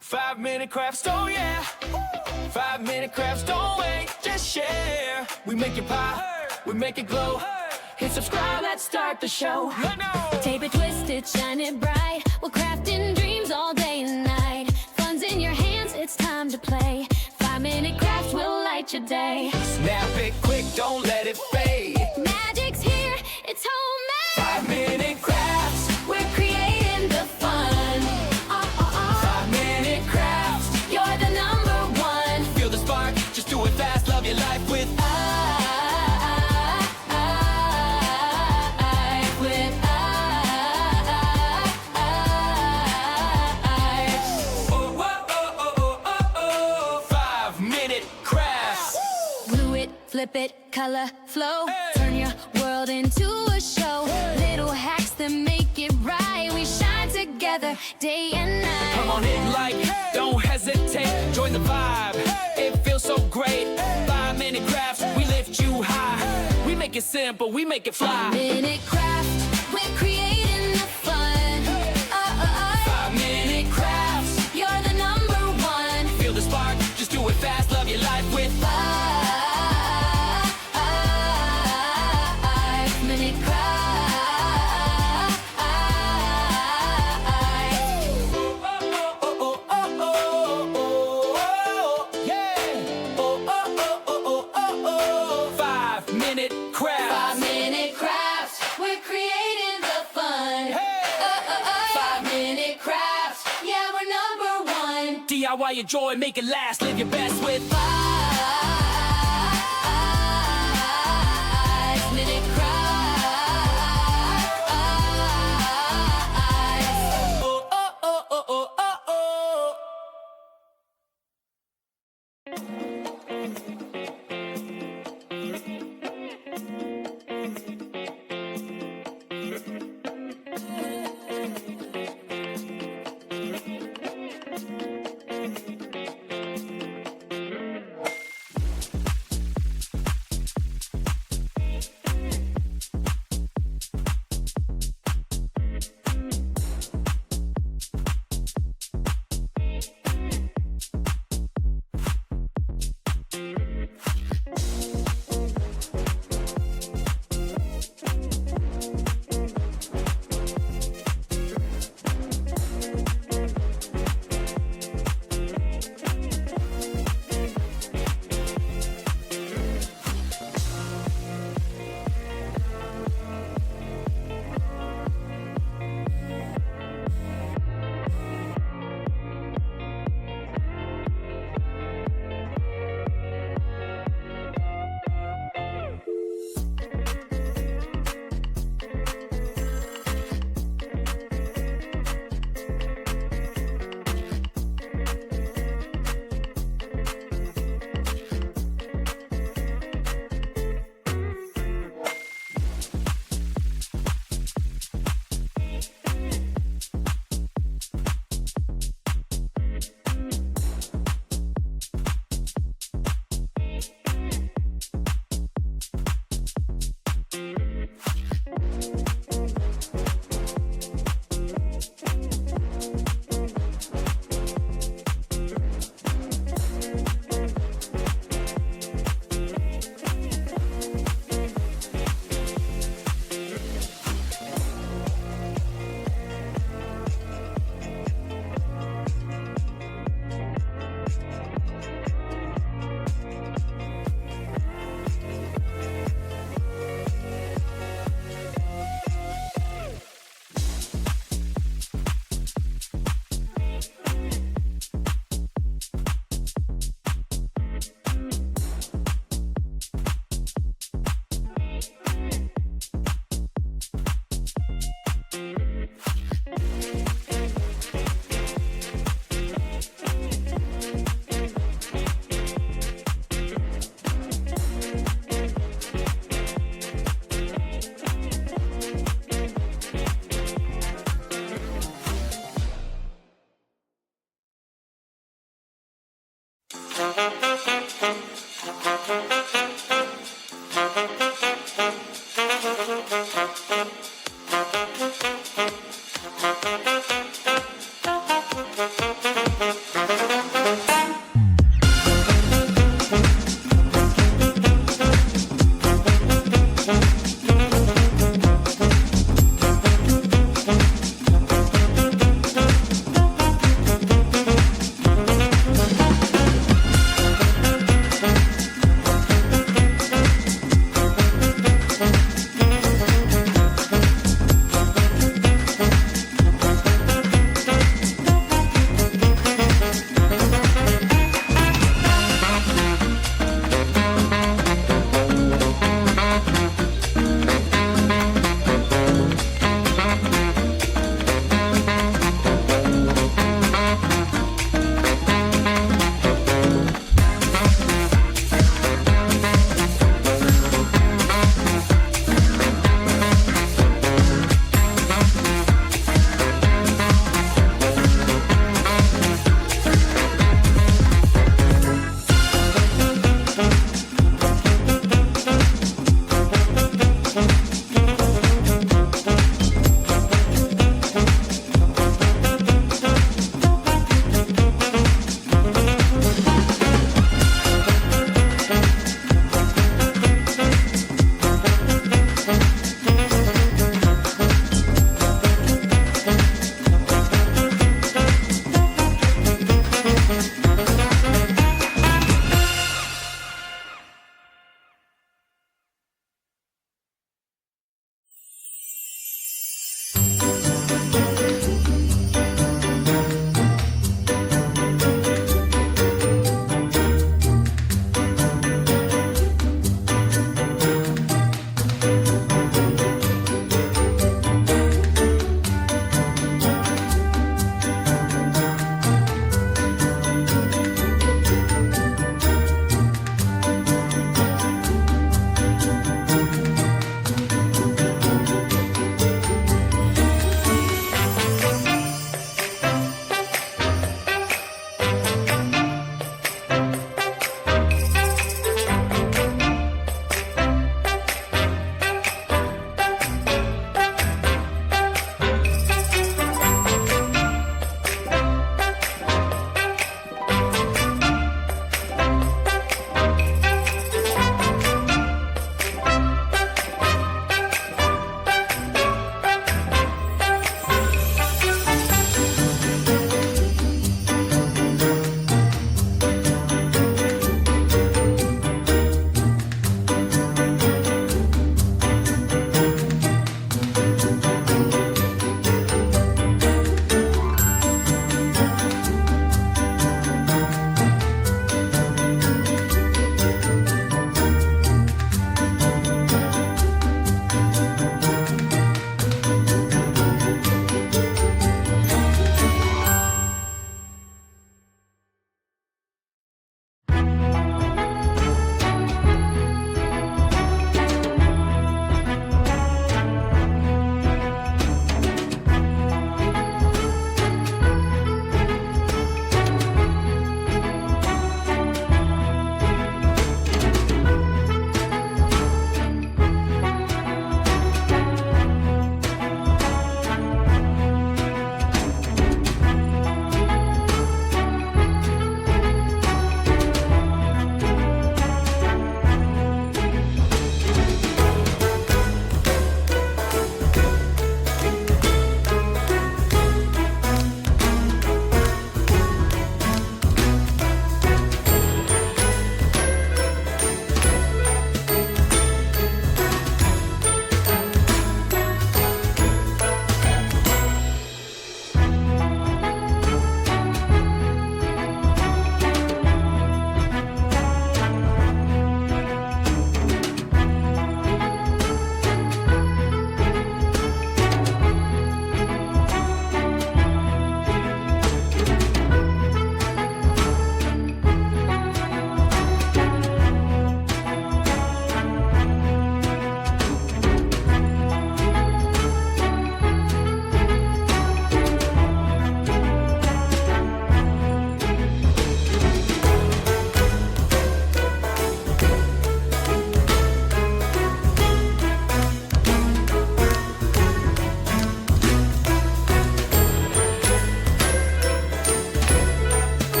5-minute crafts, oh yeah. 5-minute crafts, don't wait, just share. We make it pop, we make it glow. Hit subscribe, let's start the show. Tape it, twist it, shine it bright. We're crafting dreams all day and night. Fun's in your hands, it's time to play. 5-minute crafts will light your day. Snap it quick, don't let it fade. Magic's here, it's homemade. 5-minute crafts, We're creating the fun. 5-minute crafts. You're the number one. Feel the spark, just do it fast. Love your life with Oh, oh, oh, oh, oh, oh, oh. 5-minute crafts. Glue it, flip it, color, flow. Hey. Turn your world into a show. Little hacks that make it right. We shine together day and night. Come on in like, don't hesitate. Join the vibe, it feels so great. 5-minute crafts, we lift you high. We make it simple, we make it fly. 5-minute craft, we're creating the fun. 5-minute crafts. You're the number one. Feel the spark, just do it fast. Love your life with 5-minute craft. Oh, oh, oh, oh, oh, oh, yeah. Oh, oh, oh, oh, oh, oh, 5-minute crafts. 5-minute crafts, we're creating the fun. 5-minute crafts, yeah, we're number one. DIY your joy, make it last. Live your best with 5-minute crafts. oh, oh, oh, oh, oh, oh, oh.